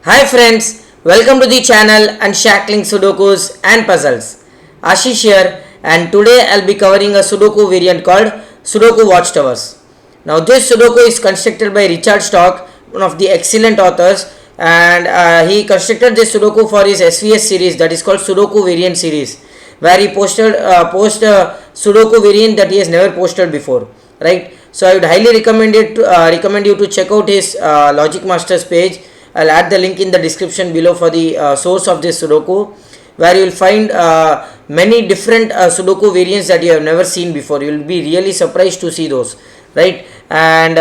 Hi friends, welcome to the channel Unshackling Sudokus and Puzzles. Ashish here, and today I'll be covering a Sudoku variant called Sudoku Watchtowers. Now this Sudoku is constructed by Richard Stolk, one of the excellent authors, and he constructed this Sudoku for his SVS series that is called Sudoku Variant series, where he posted a Sudoku variant that he has never posted before, right? So I would highly recommend you to check out his Logic Masters page. I'll add the link in the description below for the source of this Sudoku, where you will find many different Sudoku variants that you have never seen before. You will be really surprised to see those, right? And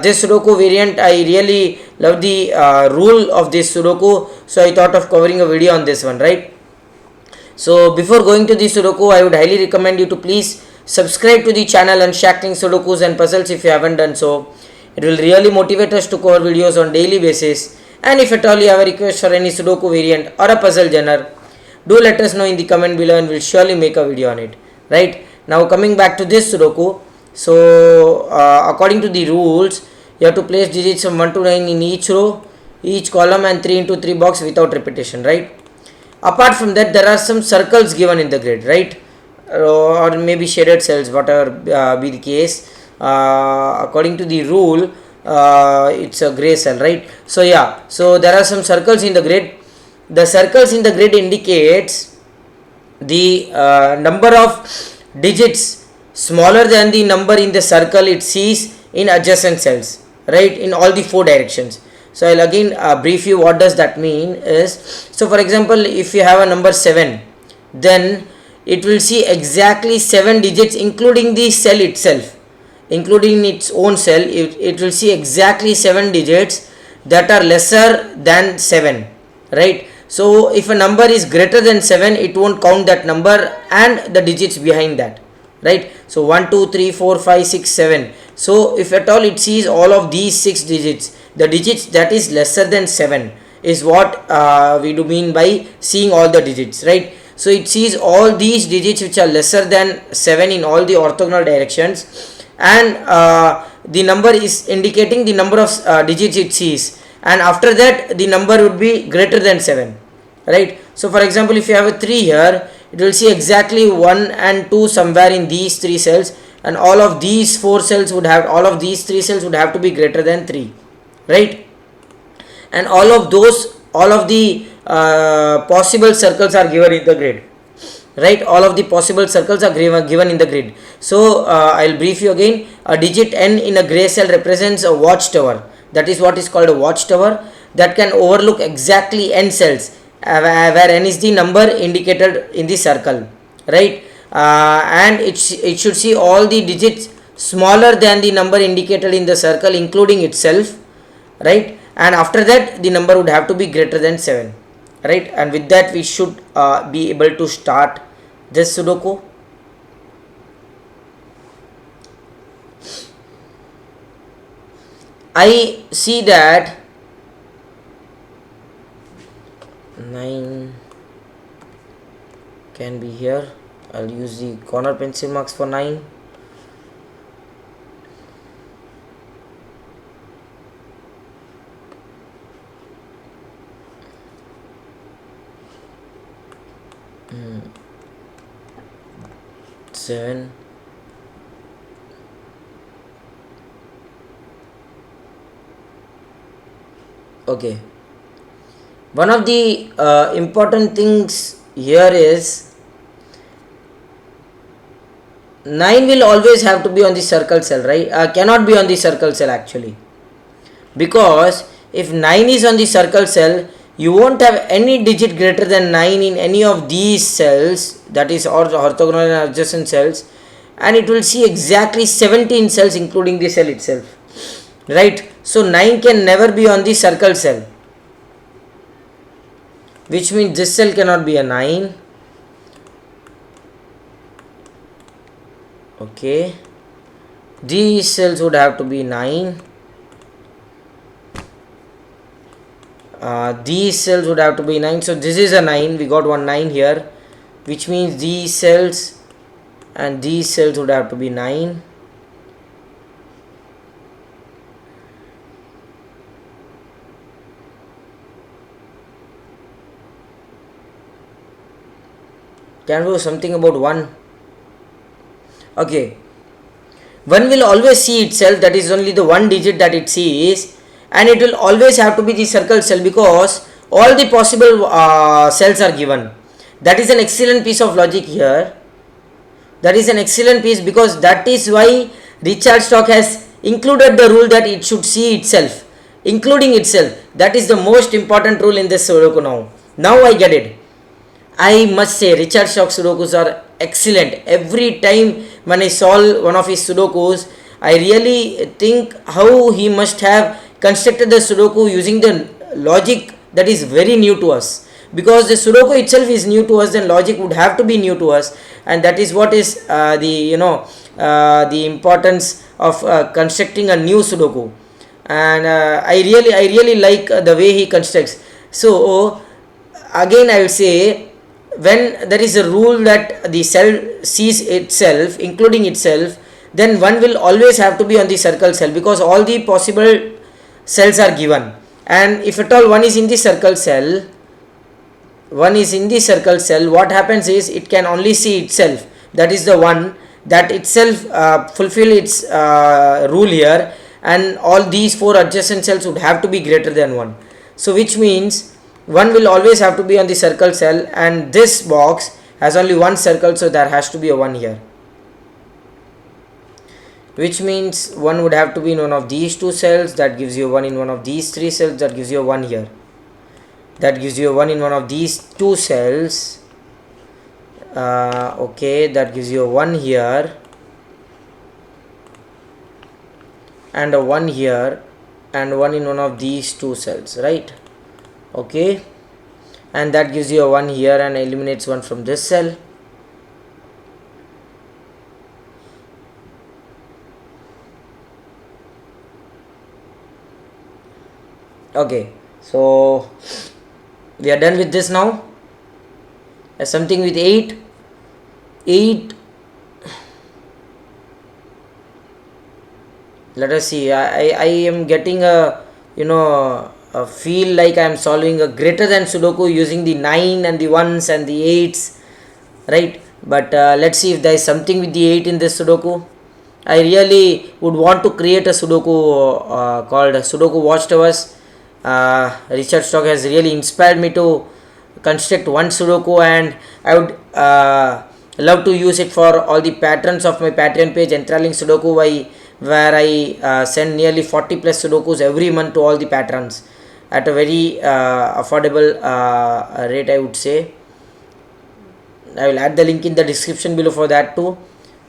this Sudoku variant, I really love the rule of this Sudoku, so I thought of covering a video on this one, right? So before going to the Sudoku, I would highly recommend you to please subscribe to the channel Unshackling Sudokus and Puzzles if you haven't done so. It will really motivate us to cover videos on daily basis. And if at all you have a request for any Sudoku variant or a puzzle genre, do let us know in the comment below and we'll surely make a video on it. Right? Now coming back to this Sudoku. So according to the rules, you have to place digits from 1 to 9 in each row, each column, and 3 into 3 box without repetition. Right? Apart from that, there are some circles given in the grid. Right? Or maybe shaded cells, whatever be the case. According to the rule, it's a gray cell, right? So yeah, so there are some circles in the grid. The circles in the grid indicates the number of digits smaller than the number in the circle it sees in adjacent cells, right, in all the 4 directions. So I'll again brief you what does that mean is, so for example, if you have a number 7, then it will see exactly 7 digits including the cell itself. Including its own cell, it will see exactly 7 digits that are lesser than 7, right? So if a number is greater than 7, it won't count that number and the digits behind that, right? So 1 2 3 4 5 6 7. So if at all it sees all of these 6 digits, the digits that is lesser than 7 is what we do mean by seeing all the digits, right? So it sees all these digits which are lesser than 7 in all the orthogonal directions, and the number is indicating the number of digits it sees, and after that the number would be greater than 7, right? So for example, if you have a 3 here, it will see exactly 1 and 2 somewhere in these 3 cells, and all of these 4 cells would have, all of these 3 cells would have to be greater than 3, right? And all of the possible circles are given in the grid, right? All of the possible circles are given in the grid. So I'll brief you again. A digit n in a gray cell represents a watchtower. That is what is called a watchtower, that can overlook exactly n cells, where n is the number indicated in the circle, right? And it should see all the digits smaller than the number indicated in the circle including itself, right? And after that the number would have to be greater than 7, right? And with that we should be able to start this Sudoku. I see that 9 can be here. I'll use the corner pencil marks for 9. Seven. Okay. One of the important things here is 9 will always have to be on the circle cell, right? Cannot be on the circle cell actually, because if 9 is on the circle cell, you won't have any digit greater than 9 in any of these cells, that is orthogonal and adjacent cells, and it will see exactly 17 cells including the cell itself, right? So 9 can never be on the circle cell, which means this cell cannot be a 9. Okay, these cells would have to be 9. These cells would have to be 9. So this is a 9. We got one 9 here, which means these cells and these cells would have to be 9. Can we do something about 1? Okay. 1 will always see itself, that is only the one digit that it sees, and it will always have to be the circle cell because all the possible cells are given. That is an excellent piece of logic here. That is an excellent piece because that is why Richard Stolk has included the rule that it should see itself, including itself. That is the most important rule in this Sudoku now. Now I get it. I must say Richard Stolk Sudokus are excellent. Every time when I solve one of his Sudokus, I really think how he must have constructed the Sudoku using the logic that is very new to us. Because the Sudoku itself is new to us, then logic would have to be new to us, and that is what is the importance of constructing a new Sudoku. And I really like the way he constructs. So again I will say, when there is a rule that the cell sees itself, including itself, then 1 will always have to be on the circle cell because all the possible cells are given. And if at all 1 is in the circle cell, what happens is it can only see itself. That is the one that itself fulfill its rule here, and all these 4 adjacent cells would have to be greater than 1. So which means 1 will always have to be on the circle cell, and this box has only one circle, so there has to be a 1 here. Which means 1 would have to be in one of these 2 cells, that gives you 1 in one of these 3 cells, that gives you a 1 here. That gives you a 1 in one of these 2 cells. Okay, that gives you a 1 here, and a 1 here, and 1 in one of these 2 cells, right? Okay, and that gives you a 1 here and eliminates 1 from this cell. Okay, so we are done with this now. Something with 8. Let us see. I am getting a feel like I am solving a greater than Sudoku using the 9 and the 1s and the 8s, right? But let's see if there is something with the 8 in this Sudoku. I really would want to create a Sudoku called Sudoku Watchtowers. Richard Stolk has really inspired me to construct one Sudoku, and I would love to use it for all the patrons of my Patreon page, Enthralling Sudoku, where I send nearly 40 plus Sudokus every month to all the patrons at a very affordable rate, I would say. I will add the link in the description below for that too.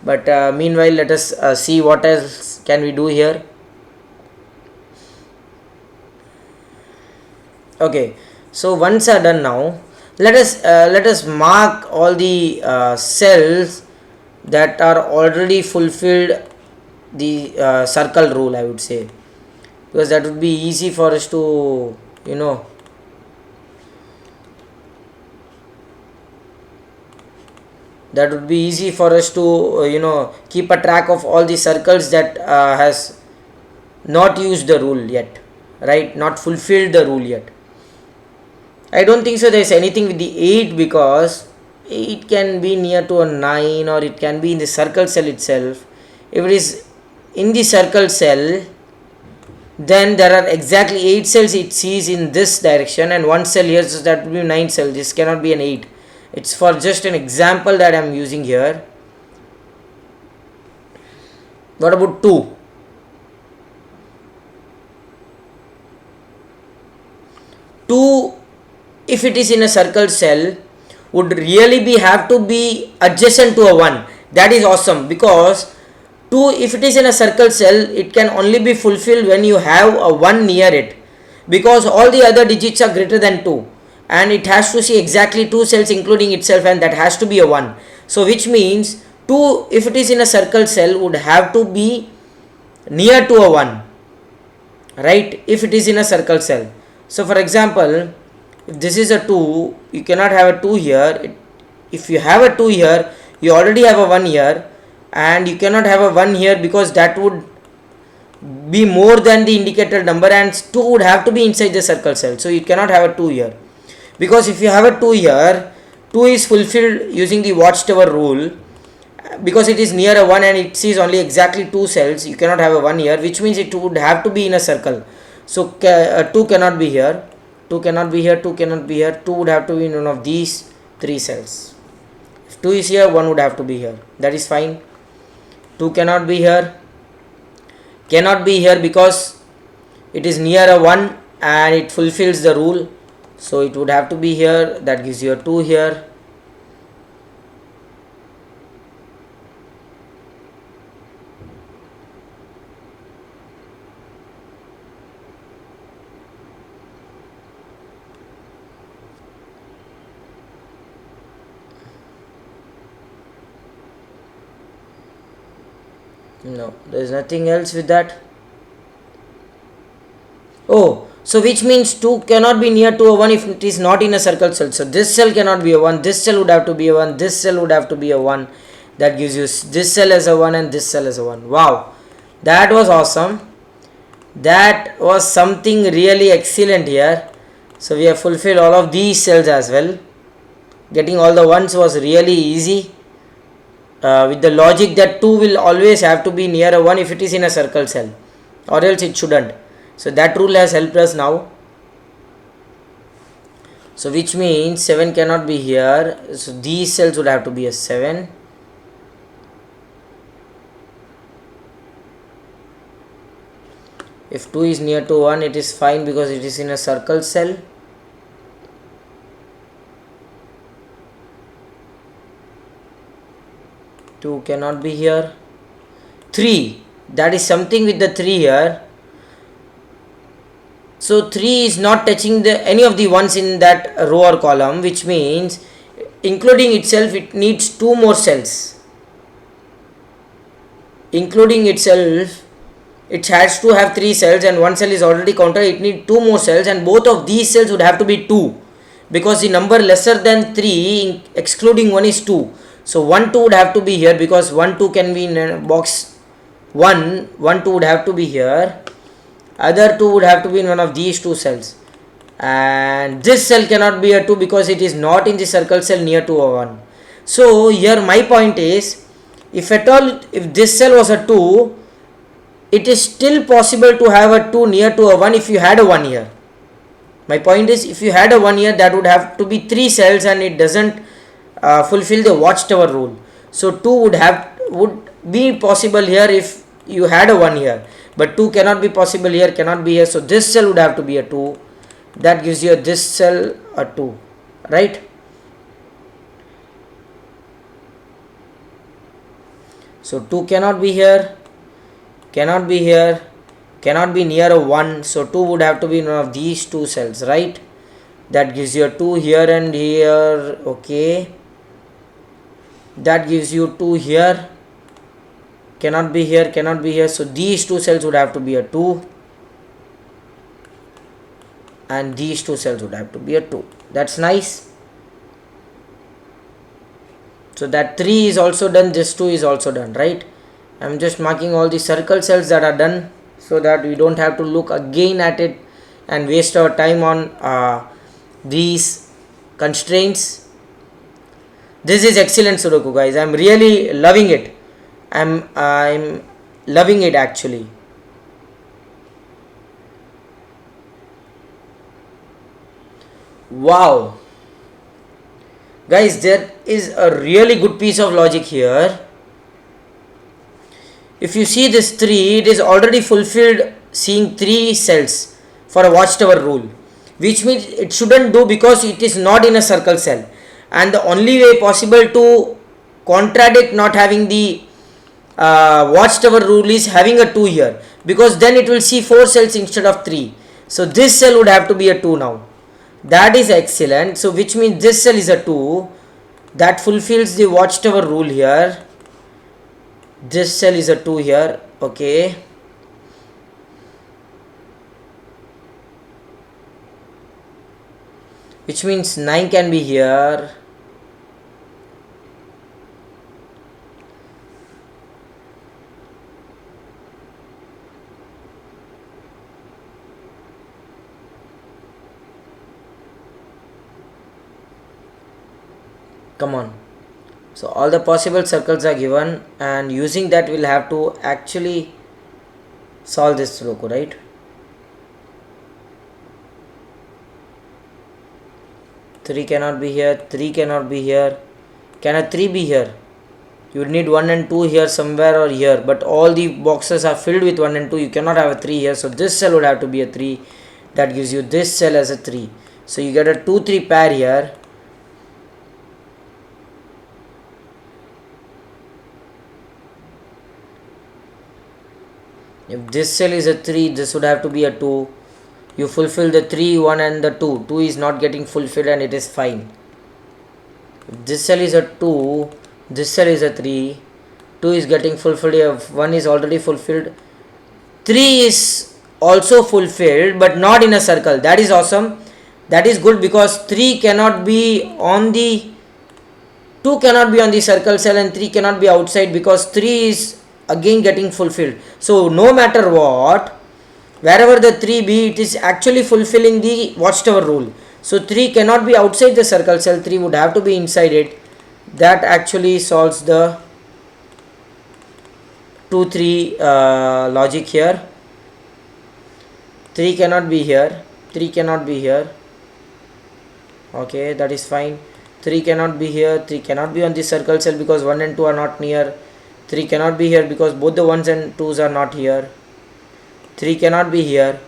But meanwhile, let us see what else can we do here. Okay, so once are done now, let us mark all the cells that are already fulfilled the circle rule, I would say, because that would be easy for us to keep a track of all the circles that has not used the rule yet, right? Not fulfilled the rule yet. I don't think so there is anything with the 8, because 8 can be near to a 9, or it can be in the circle cell itself. If it is in the circle cell, then there are exactly 8 cells it sees in this direction, and 1 cell here, so that will be 9 cells. This cannot be an 8. It's for just an example that I am using here. What about 2? 2, if it is in a circle cell, would really have to be adjacent to a 1. That is awesome, because 2, if it is in a circle cell, it can only be fulfilled when you have a 1 near it, because all the other digits are greater than 2, and it has to see exactly 2 cells including itself, and that has to be a 1. So which means 2, if it is in a circle cell, would have to be near to a 1, right? If it is in a circle cell. So for example, if this is a 2, you cannot have a 2 here. If you have a 2 here, you already have a 1 here, and you cannot have a 1 here, because that would be more than the indicated number, and 2 would have to be inside the circle cell. So you cannot have a 2 here, because if you have a 2 here, 2 is fulfilled using the watchtower rule, because it is near a 1 and it sees only exactly 2 cells. You cannot have a 1 here, which means it would have to be in a circle. So 2 cannot be here, 2 cannot be here, 2 cannot be here, 2 would have to be in one of these 3 cells. If 2 is here, 1 would have to be here. That is fine. 2 cannot be here, because it is near a 1 and it fulfills the rule. So it would have to be here. That gives you a 2 here. No, there is nothing else with that. Oh, so which means 2 cannot be near to a 1 if it is not in a circle cell. So this cell cannot be a 1, this cell would have to be a 1, this cell would have to be a 1. That gives you this cell as a 1 and this cell as a 1. Wow, that was awesome. That was something really excellent here. So we have fulfilled all of these cells as well. Getting all the ones was really easy. With the logic that 2 will always have to be near a 1 if it is in a circle cell, or else it shouldn't. So that rule has helped us now. So which means 7 cannot be here. So these cells would have to be a 7. If 2 is near to 1, it is fine because it is in a circle cell. Two cannot be here. 3, that is something with the 3 here. So 3 is not touching any of the ones in that row or column, which means including itself it needs 2 more cells. Including itself, it has to have 3 cells and 1 cell is already counted. It needs 2 more cells and both of these cells would have to be 2, because the number lesser than 3 excluding 1 is 2. So 1 2 would have to be here, because 1 2 can be in box 1, 1 2 would have to be here. Other 2 would have to be in one of these 2 cells, and this cell cannot be a 2 because it is not in the circle cell near to a 1. So here my point is, if at all, if this cell was a 2, it is still possible to have a 2 near to a 1 if you had a 1 here. My point is, if you had a 1 here, that would have to be 3 cells and it doesn't fulfill the watchtower rule. So 2 would be possible here if you had a 1 here, but 2 cannot be possible here, cannot be here. So this cell would have to be a 2. That gives you this cell a 2, right? So 2 cannot be here, cannot be here, cannot be near a 1. So 2 would have to be in one of these 2 cells, right? That gives you a 2 here and here. Okay, that gives you 2 here, cannot be here, cannot be here. So these 2 cells would have to be a 2 and these 2 cells would have to be a 2. That's nice. So that 3 is also done, this 2 is also done, right? I'm just marking all the circle cells that are done so that we don't have to look again at it and waste our time on these constraints. This is excellent Sudoku, guys. I'm really loving it. I'm loving it actually. Wow, guys, there is a really good piece of logic here. If you see this 3, it is already fulfilled seeing 3 cells for a watchtower rule, which means it shouldn't do because it is not in a circle cell. And the only way possible to contradict not having the watchtower rule is having a 2 here, because then it will see 4 cells instead of 3. So this cell would have to be a 2 now. That is excellent. So which means this cell is a 2. That fulfills the watchtower rule here. This cell is a 2 here. Okay. Which means 9 can be here. Come on. So all the possible circles are given, and using that we'll have to actually solve this Sudoku, right? Three cannot be here, three cannot be here. Can a 3 be here? You would need 1 and 2 here somewhere or here, but all the boxes are filled with 1 and 2. You cannot have a 3 here, so this cell would have to be a 3. That gives you this cell as a 3. So you get a 2-3 pair here. If this cell is a 3, this would have to be a 2. You fulfill the 3, 1 and the 2. 2 is not getting fulfilled and it is fine. If this cell is a 2, this cell is a 3. 2 is getting fulfilled, if 1 is already fulfilled. 3 is also fulfilled but not in a circle. That is awesome. That is good because 3 cannot be on the 2 cannot be on the circle cell and 3 cannot be outside because 3 is again getting fulfilled. So no matter what, wherever the 3 be, it is actually fulfilling the watchtower rule. So 3 cannot be outside the circle cell, 3 would have to be inside it. That actually solves the 2-3 logic here. 3 cannot be here, 3 cannot be here. Okay, that is fine. 3 cannot be here, 3 cannot be on the circle cell because 1 and 2 are not near. 3 cannot be here because both the 1s and 2s are not here. 3 cannot be here.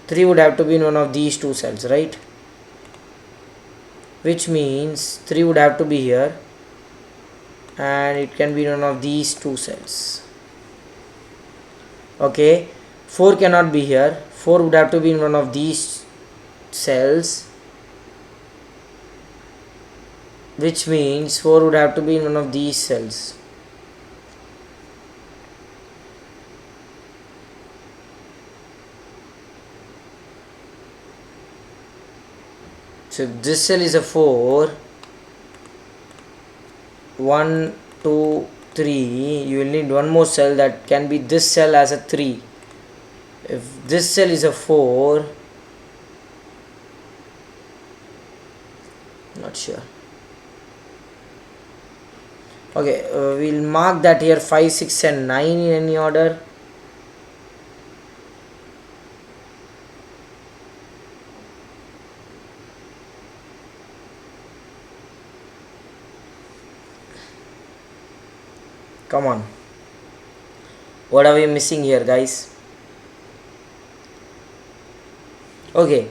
3 would have to be in one of these two cells, right? Which means 3 would have to be here and it can be in one of these two cells. Okay, 4 cannot be here. 4 would have to be in one of these cells, which means 4 would have to be in one of these cells. So if this cell is a 4, 1, 2, 3, you will need one more cell that can be this cell as a 3. If this cell is a 4, not sure. Okay, we'll mark that here 5, 6 and 9 in any order. Come on. What are we missing here, guys? Okay,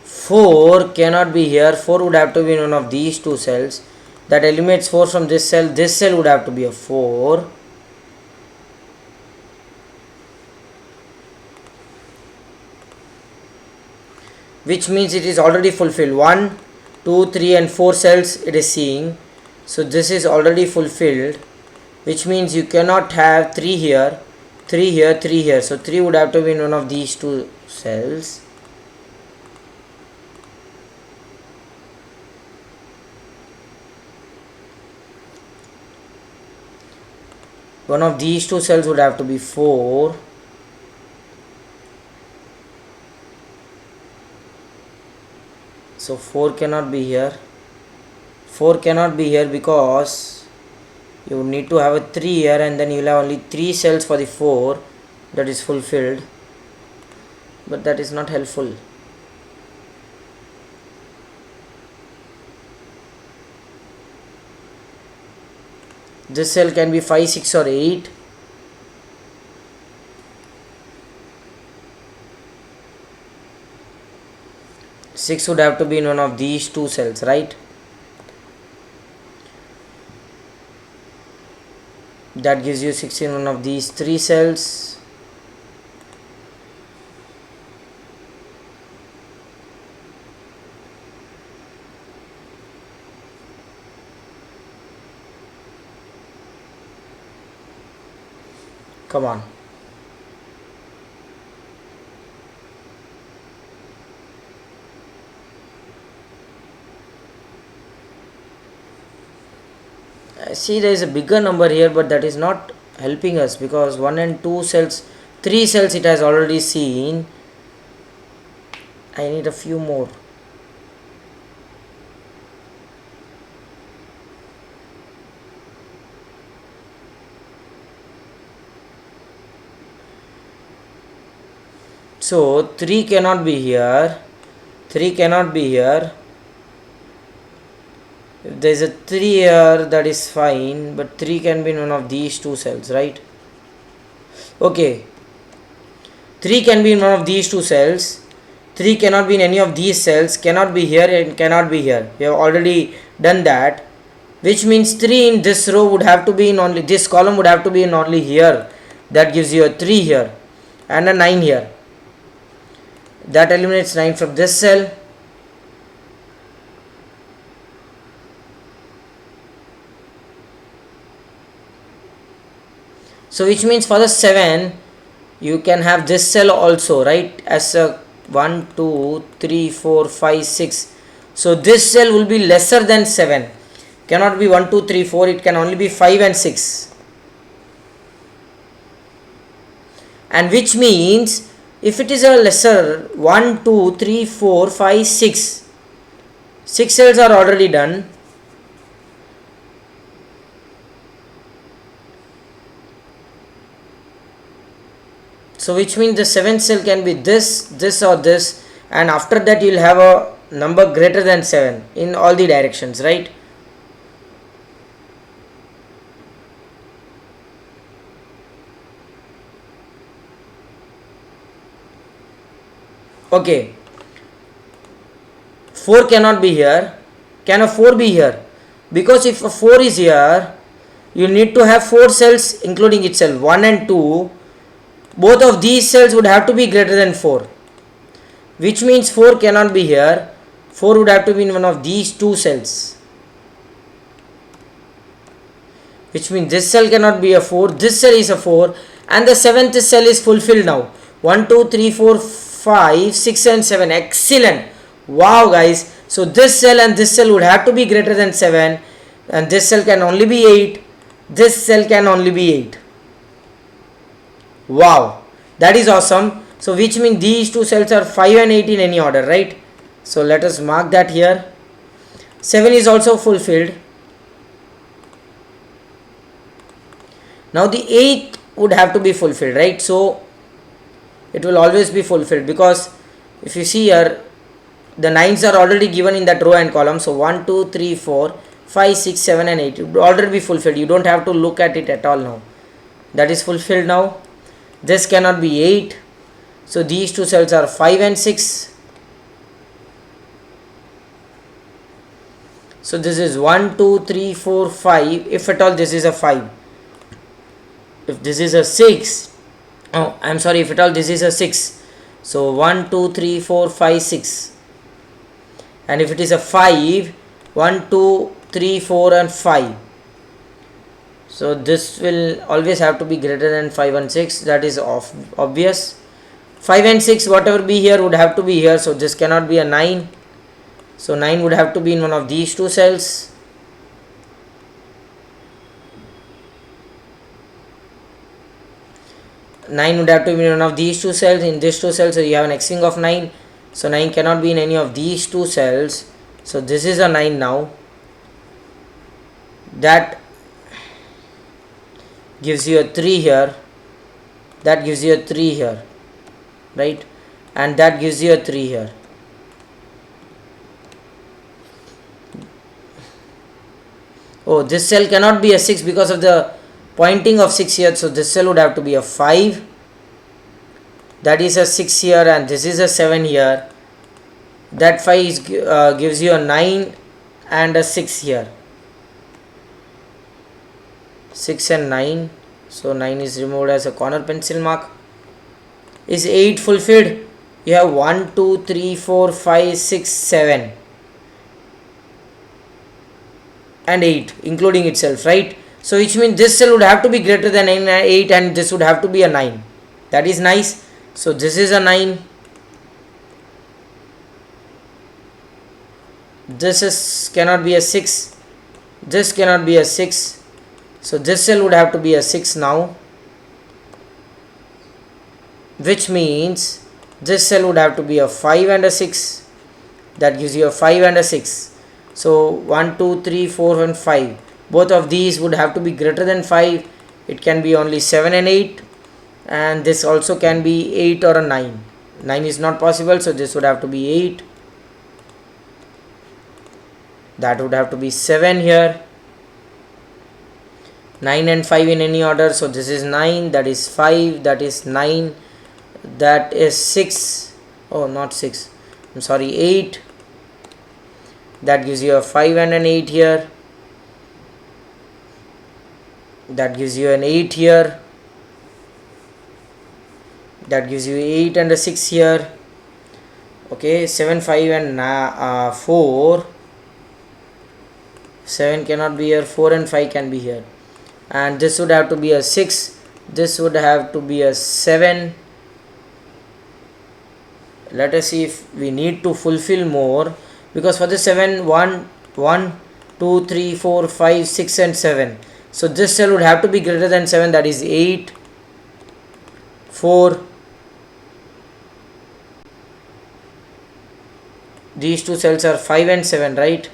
4 cannot be here. 4 would have to be in one of these two cells. That eliminates 4 from this cell. This cell would have to be a 4. Which means it is already fulfilled. 1, 2, 3 and 4 cells it is seeing. So this is already fulfilled. Which means you cannot have 3 here, 3 here, 3 here. So 3 would have to be in one of these two cells. One of these two cells would have to be 4. So 4 cannot be here. 4 cannot be here because you need to have a 3 here and then you will have only 3 cells for the 4 that is fulfilled, but that is not helpful. This cell can be 5, 6 or 8. Six would have to be in one of these two cells, right? That gives you 6 in one of these 3 cells. Come on. I see there is a bigger number here, but that is not helping us because 1 and 2 cells, 3 cells it has already seen. I need a few more. So 3 cannot be here, 3 cannot be here. If there is a 3 here, that is fine, but 3 can be in one of these two cells, right? Okay, 3 can be in one of these two cells. 3 cannot be in any of these cells, cannot be here and cannot be here. We have already done that, which means 3 in this row would have to be in only this column, would have to be in only here. That gives you a 3 here and a 9 here. That eliminates 9 from this cell. So which means for the 7 you can have this cell also, right, as a 1 2 3 4 5 6. So this cell will be lesser than 7, cannot be 1 2 3 4, it can only be 5 and 6. And which means if it is a lesser 1 2 3 4 5 6, 6 cells are already done. So which means the 7th cell can be this, this or this, and after that you will have a number greater than 7 in all the directions, right? Okay, 4 cannot be here. Can a 4 be here? Because if a 4 is here, you need to have 4 cells including itself, 1 and 2. Both of these cells would have to be greater than 4, which means 4 cannot be here. 4 would have to be in one of these two cells, which means this cell cannot be a 4, this cell is a 4, and the 7th cell is fulfilled now. 1 2 3 4 5 6 and 7. Excellent. Wow guys, so this cell and this cell would have to be greater than 7, and this cell can only be 8, this cell can only be 8. Wow, that is awesome. So which means these two cells are 5 and 8 in any order, right? So let us mark that here. 7 is also fulfilled. Now the 8th would have to be fulfilled, right? So it will always be fulfilled, because if you see here, the 9s are already given in that row and column. So 1 2 3 4 5 6 7 and 8 it would already be fulfilled. You don't have to look at it at all now. That is fulfilled now. This cannot be 8, so these two cells are 5 and 6. So this is 1 2 3 4 5, if at all this is a 5. If this is a 6, oh I am sorry, if at all this is a 6, so 1 2 3 4 5 6. And if it is a 5, 1 2 3 4 and 5. So this will always have to be greater than 5 and 6. That is obvious. 5 and 6, whatever be here would have to be here. So this cannot be a 9. So 9 would have to be in one of these two cells. 9 would have to be in one of these two cells. In these two cells, so you have an x-wing of 9. So 9 cannot be in any of these two cells. So this is a 9 now. That gives you a 3 here, that gives you a 3 here, right, and that gives you a 3 here. Oh, this cell cannot be a 6 because of the pointing of 6 here, so this cell would have to be a 5, that is a 6 here, and this is a 7 here. That 5 is, gives you a 9 and a 6 here. 6 and 9, so 9 is removed as a corner pencil mark. Is 8 fulfilled? You have 1 2 3 4 5 6 7 and 8 including itself, right? So which means this cell would have to be greater than 8 and this would have to be a 9. That is nice. So this is a 9, this is cannot be a 6, this cannot be a 6. So this cell would have to be a 6 now, which means this cell would have to be a 5 and a 6. That gives you a 5 and a 6. So 1 2 3 4 and 5, both of these would have to be greater than 5. It can be only 7 and 8, and this also can be 8 or a 9. 9 is not possible, so this would have to be 8. That would have to be 7 here. 9 and 5 in any order, so this is 9, that is 5, that is 9, that is 6. Oh, not 6, I'm sorry, 8. That gives you a 5 and an 8 here. That gives you an 8 here. That gives you 8 and a 6 here. Okay, 7, 5 and 4. 7 cannot be here, 4 and 5 can be here. And this would have to be a 6. This would have to be a 7. Let us see if we need to fulfill more. Because for the 7, 1, 2, 3, 4, 5, 6 and 7. So this cell would have to be greater than 7, that is 8, 4. These two cells are 5 and 7, right?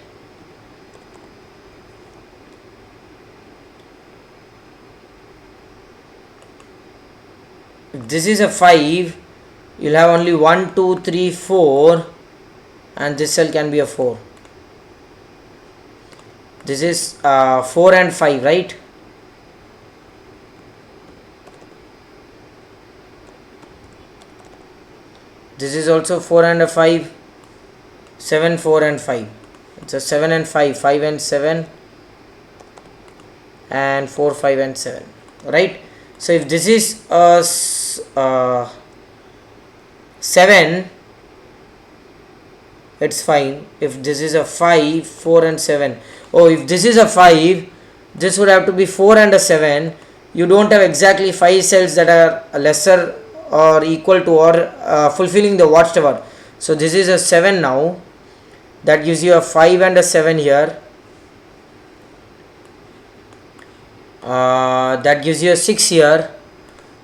If this is a 5, you'll have only 1, 2, 3, 4, and this cell can be a 4. This is 4 and 5, right? This is also 4 and a 5. 7, 4 and 5. It's a 7 and 5. 5 and 7. And 4, 5 and 7. Right? So if this is a 7, it's fine. If this is a 5, 4 and 7. Oh, if this is a 5, this would have to be 4 and a 7. You don't have exactly 5 cells that are lesser or equal to or fulfilling the watchtower. So this is a 7 now. That gives you a 5 and a 7 here. That gives you a 6 here.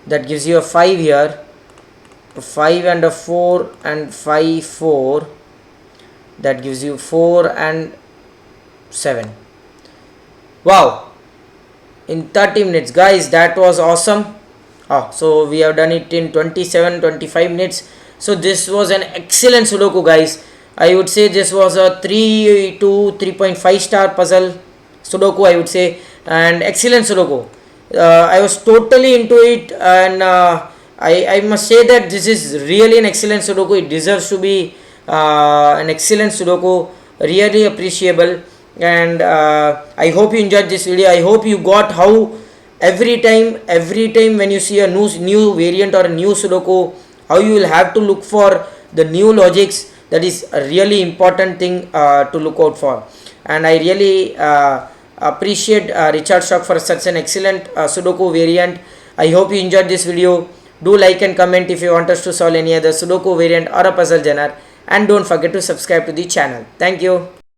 That gives you a 5 here. A 5 and a 4 and 5, 4. That gives you 4 and 7. Wow, in 30 minutes, guys, that was awesome. So we have done it in 25 minutes. So this was an excellent Sudoku, guys. I would say this was a 3 to 3.5 star puzzle Sudoku, I would say, and excellent Sudoku. I was totally into it, and I must say that this is really an excellent Sudoku. It deserves to be an excellent Sudoku, really appreciable. And I hope you enjoyed this video. I hope you got how every time when you see a new variant or a new Sudoku, how you will have to look for the new logics. That is a really important thing to look out for. And I really appreciate Richard Stolk for such an excellent Sudoku variant. I hope you enjoyed this video. Do like and comment if you want us to solve any other Sudoku variant or a puzzle genre. And don't forget to subscribe to the channel. Thank you.